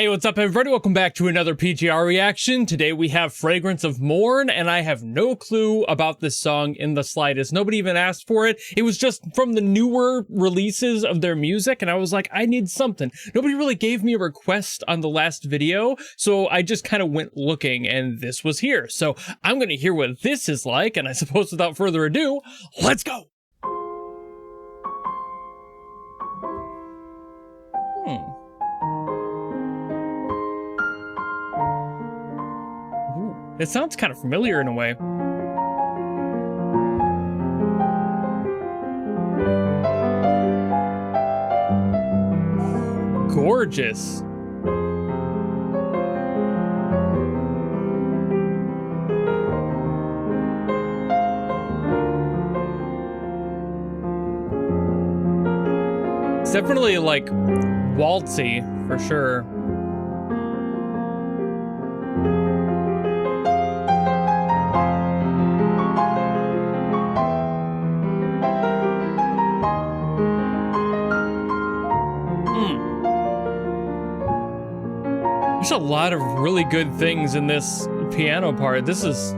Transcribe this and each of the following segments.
Hey, what's up everybody? Welcome back to another PGR reaction. Today we have Fragrance of Mourn, and I have no clue about this song in the slightest. Nobody even asked for it. It was just from the newer releases of their music, and I was like, I need something. Nobody really gave me a request on the last video, so I just kind of went looking, and this was here. So I'm gonna hear what this is like, and I suppose without further ado, let's go! It sounds kind of familiar in a way. Gorgeous. It's definitely like waltzy for sure. There's a lot of really good things in this piano part. This is...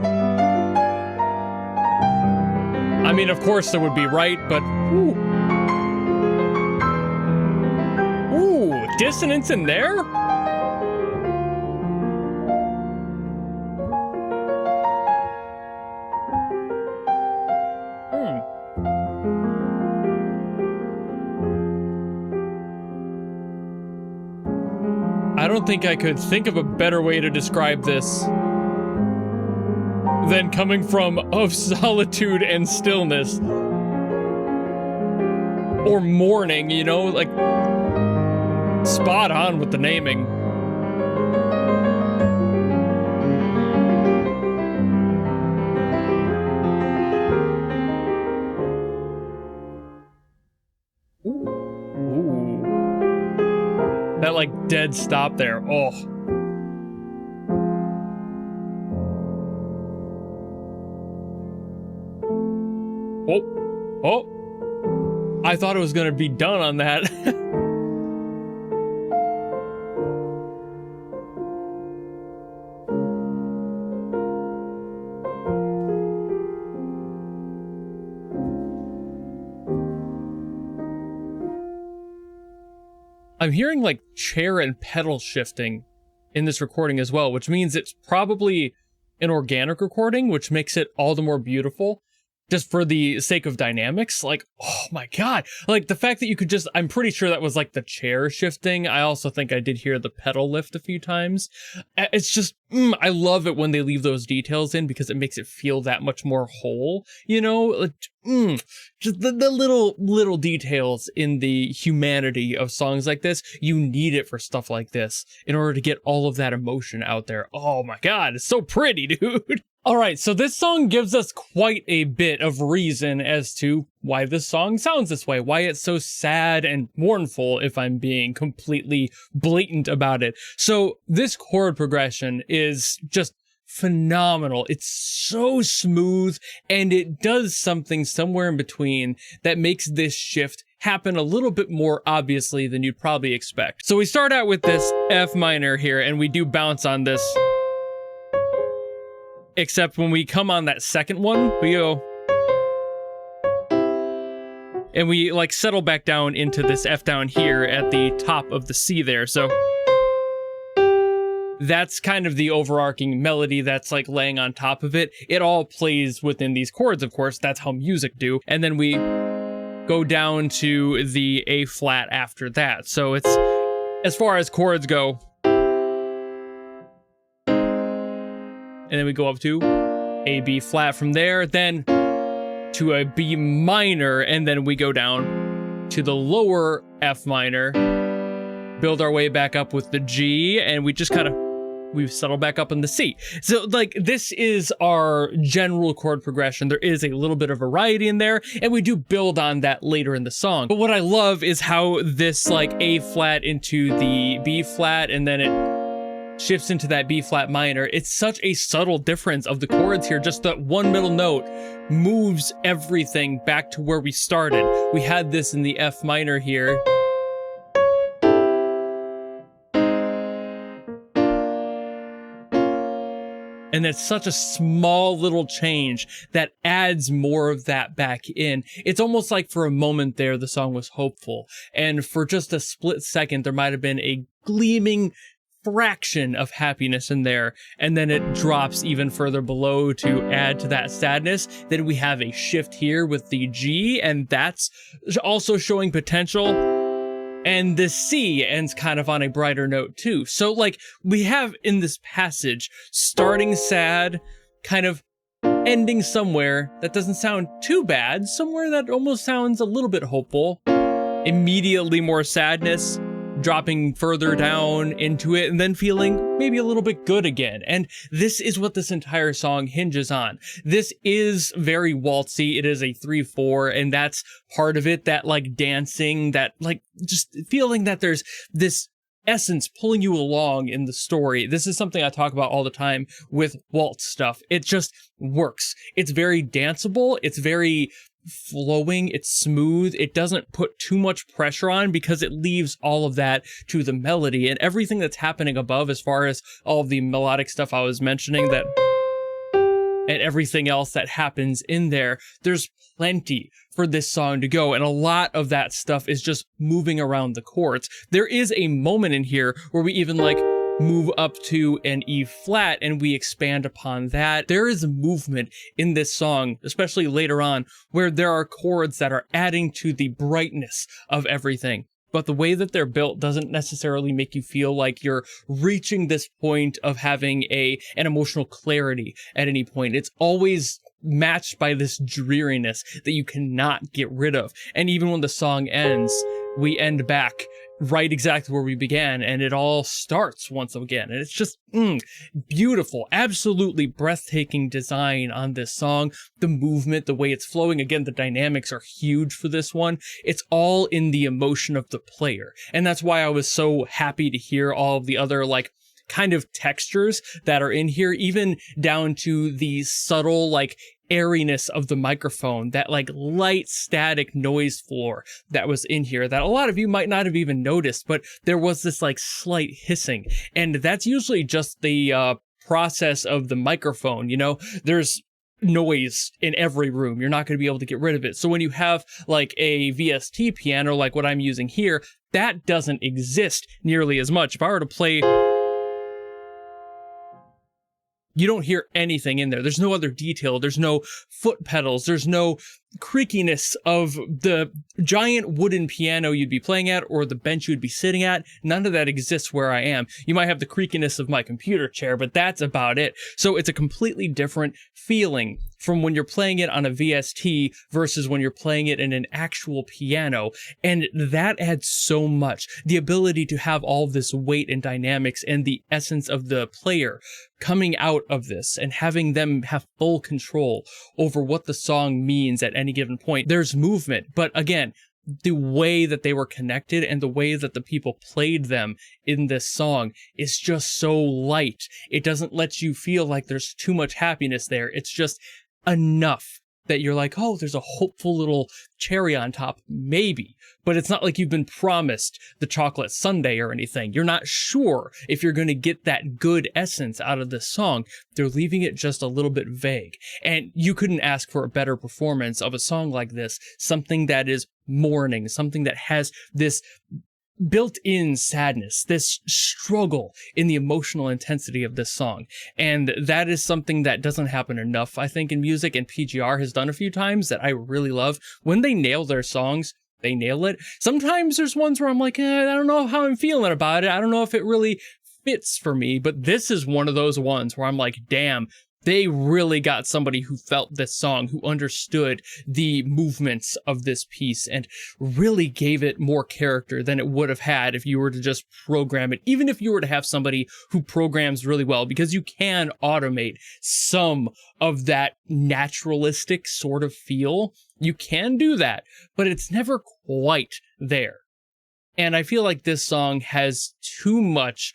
I mean, of course there would be right, but... Ooh. Ooh, dissonance in there? I don't think I could think of a better way to describe this than coming from of solitude and stillness. Or mourning, you know, like spot on with the naming. That like dead stop there. Oh. Oh. Oh. I thought it was gonna be done on that. I'm hearing like chair and pedal shifting in this recording as well, which means it's probably an organic recording, which makes it all the more beautiful just for the sake of dynamics. Like, oh my God, like the fact that you could just, I'm pretty sure that was like the chair shifting. I also think I did hear the pedal lift a few times. It's just, I love it when they leave those details in because it makes it feel that much more whole, you know? Like, just the little details in the humanity of songs like this. You need it for stuff like this in order to get all of that emotion out there. Oh my God, it's so pretty, dude. All right, so this song gives us quite a bit of reason as to why this song sounds this way, why it's so sad and mournful, if I'm being completely blatant about it. So this chord progression is just phenomenal. It's so smooth, and it does something somewhere in between that makes this shift happen a little bit more obviously than you'd probably expect. So we start out with this F minor here, and we do bounce on this. Except when we come on that second one, we go... and we like settle back down into this F down here at the top of the C there, so... that's kind of the overarching melody that's like laying on top of it. It all plays within these chords, of course, that's how music do. And then we go down to the A flat after that. So it's, as far as chords go... and then we go up to a B flat from there, then to a B minor, and then we go down to the lower F minor, build our way back up with the G, and we just kind of, we settle back up in the C. So like, this is our general chord progression. There is a little bit of variety in there, and we do build on that later in the song. But what I love is how this like A flat into the B flat, and then it shifts into that B flat minor. It's such a subtle difference of the chords here. Just that one middle note moves everything back to where we started. We had this in the F minor here. And it's such a small little change that adds more of that back in. It's almost like for a moment there, the song was hopeful. And for just a split second, there might have been a gleaming fraction of happiness in there. And then it drops even further below to add to that sadness. Then we have a shift here with the G, and that's also showing potential. And the C ends kind of on a brighter note too. So like we have in this passage, starting sad, kind of ending somewhere that doesn't sound too bad, somewhere that almost sounds a little bit hopeful, immediately more sadness, dropping further down into it, and then feeling maybe a little bit good again. And this is what this entire song hinges on. This is very waltzy. It is a 3/4, and that's part of it, that like dancing, that like just feeling that there's this essence pulling you along in the story. This is something I talk about all the time with waltz stuff. It just works. It's very danceable. It's very flowing, it's smooth, it doesn't put too much pressure on because it leaves all of that to the melody, and everything that's happening above as far as all of the melodic stuff I was mentioning, that and everything else that happens in there, there's plenty for this song to go, and a lot of that stuff is just moving around the chords. There is a moment in here where we even like move up to an E flat and we expand upon that. There is movement in this song, especially later on, where there are chords that are adding to the brightness of everything. But the way that they're built doesn't necessarily make you feel like you're reaching this point of having an emotional clarity at any point. It's always matched by this dreariness that you cannot get rid of. And even when the song ends, we end back right exactly where we began, and it all starts once again. And it's just beautiful, absolutely breathtaking design on this song. The movement, the way it's flowing, again, the dynamics are huge for this one. It's all in the emotion of the player, and that's why I was so happy to hear all of the other like kind of textures that are in here, even down to the subtle like airiness of the microphone, that like light static noise floor that was in here that a lot of you might not have even noticed, but there was this like slight hissing, and that's usually just the process of the microphone. You know, there's noise in every room, you're not going to be able to get rid of it. So when you have like a VST piano like what I'm using here, that doesn't exist nearly as much. If I were to play, you don't hear anything in there. There's no other detail. There's no foot pedals. There's no creakiness of the giant wooden piano you'd be playing at or the bench you'd be sitting at. None of that exists where I am. You might have the creakiness of my computer chair, but that's about it. So it's a completely different feeling from when you're playing it on a VST versus when you're playing it in an actual piano. And that adds so much. The ability to have all of this weight and dynamics and the essence of the player coming out of this and having them have full control over what the song means at any given point. There's movement, but again, the way that they were connected and the way that the people played them in this song is just so light. It doesn't let you feel like there's too much happiness there. It's just enough that you're like, oh, there's a hopeful little cherry on top, maybe. But it's not like you've been promised the chocolate sundae or anything. You're not sure if you're going to get that good essence out of this song. They're leaving it just a little bit vague. And you couldn't ask for a better performance of a song like this, something that is mourning, something that has this built-in sadness, this struggle in the emotional intensity of this song. And that is something that doesn't happen enough, I think, in music, and PGR has done a few times that I really love. When they nail their songs, they nail it. Sometimes there's ones where I'm like, I don't know how I'm feeling about it. I don't know if it really fits for me, but this is one of those ones where I'm like, damn, they really got somebody who felt this song, who understood the movements of this piece and really gave it more character than it would have had if you were to just program it. Even if you were to have somebody who programs really well, because you can automate some of that naturalistic sort of feel. You can do that, but it's never quite there. And I feel like this song has too much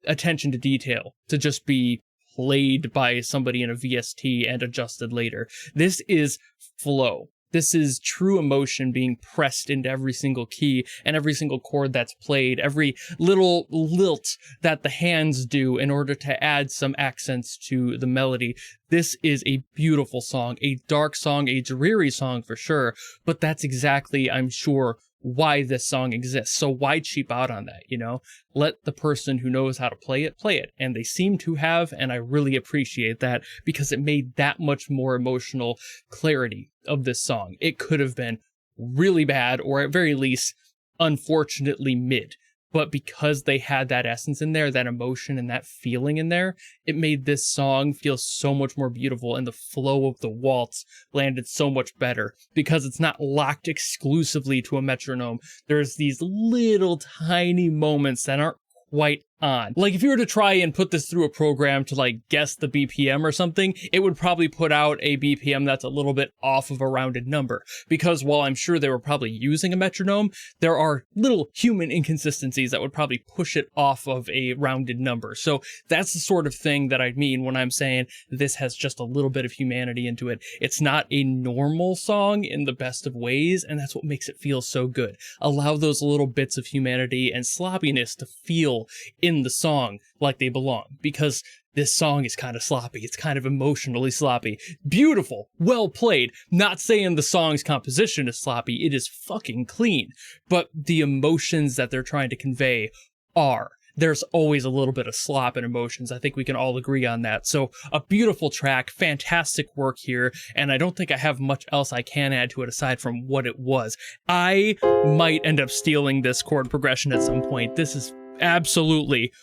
attention to detail to just be played by somebody in a VST and adjusted later. This is flow. This is true emotion being pressed into every single key and every single chord that's played, every little lilt that the hands do in order to add some accents to the melody. This is a beautiful song, a dark song, a dreary song for sure, but that's exactly, I'm sure, why this song exists. So why cheap out on that, you know? Let the person who knows how to play it. And they seem to have, and I really appreciate that because it made that much more emotional clarity of this song. It could have been really bad, or at very least, unfortunately mid. But because they had that essence in there, that emotion and that feeling in there, it made this song feel so much more beautiful, and the flow of the waltz landed so much better because it's not locked exclusively to a metronome. There's these little tiny moments that aren't quite on. Like if you were to try and put this through a program to like guess the BPM or something, it would probably put out a BPM that's a little bit off of a rounded number, because while I'm sure they were probably using a metronome, there are little human inconsistencies that would probably push it off of a rounded number. So that's the sort of thing that I mean when I'm saying this has just a little bit of humanity into it. It's not a normal song in the best of ways, and that's what makes it feel so good. Allow those little bits of humanity and sloppiness to feel in the song like they belong, because this song is kind of sloppy. It's kind of emotionally sloppy. Beautiful, well played. Not saying the song's composition is sloppy. It is fucking clean. But the emotions that they're trying to convey are. There's always a little bit of slop in emotions. I think we can all agree on that. So a beautiful track, fantastic work here, and I don't think I have much else I can add to it aside from what it was. I might end up stealing this chord progression at some point. This is absolutely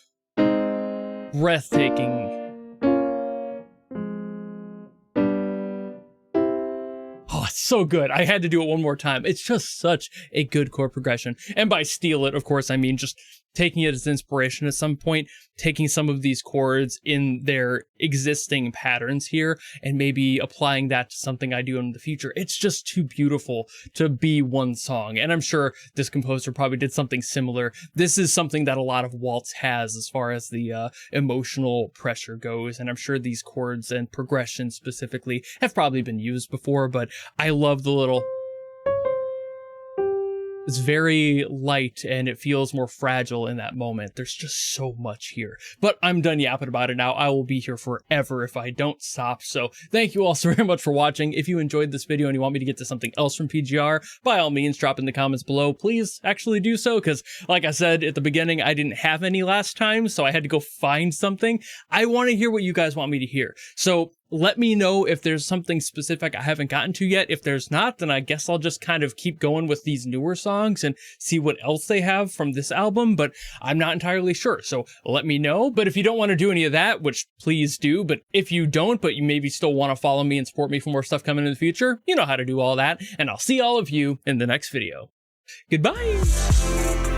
breathtaking. Oh, it's so good. I had to do it one more time. It's just such a good chord progression. And by steal it, of course, I mean just taking it as inspiration at some point, taking some of these chords in their existing patterns here and maybe applying that to something I do in the future. It's just too beautiful to be one song. And I'm sure this composer probably did something similar. This is something that a lot of waltz has as far as the emotional pressure goes. And I'm sure these chords and progressions specifically have probably been used before, but I love the little... It's very light and it feels more fragile in that moment. There's just so much here. But I'm done yapping about it now. I will be here forever if I don't stop. So thank you all so very much for watching. If you enjoyed this video and you want me to get to something else from PGR, by all means, drop in the comments below. Please actually do so, because like I said at the beginning, I didn't have any last time, so I had to go find something. I want to hear what you guys want me to hear. So let me know if there's something specific I haven't gotten to yet. If there's not, then I guess I'll just kind of keep going with these newer songs and see what else they have from this album, but I'm not entirely sure, so let me know. But if you don't want to do any of that, which please do, but if you don't, but you maybe still want to follow me and support me for more stuff coming in the future, you know how to do all that, and I'll see all of you in the next video. Goodbye!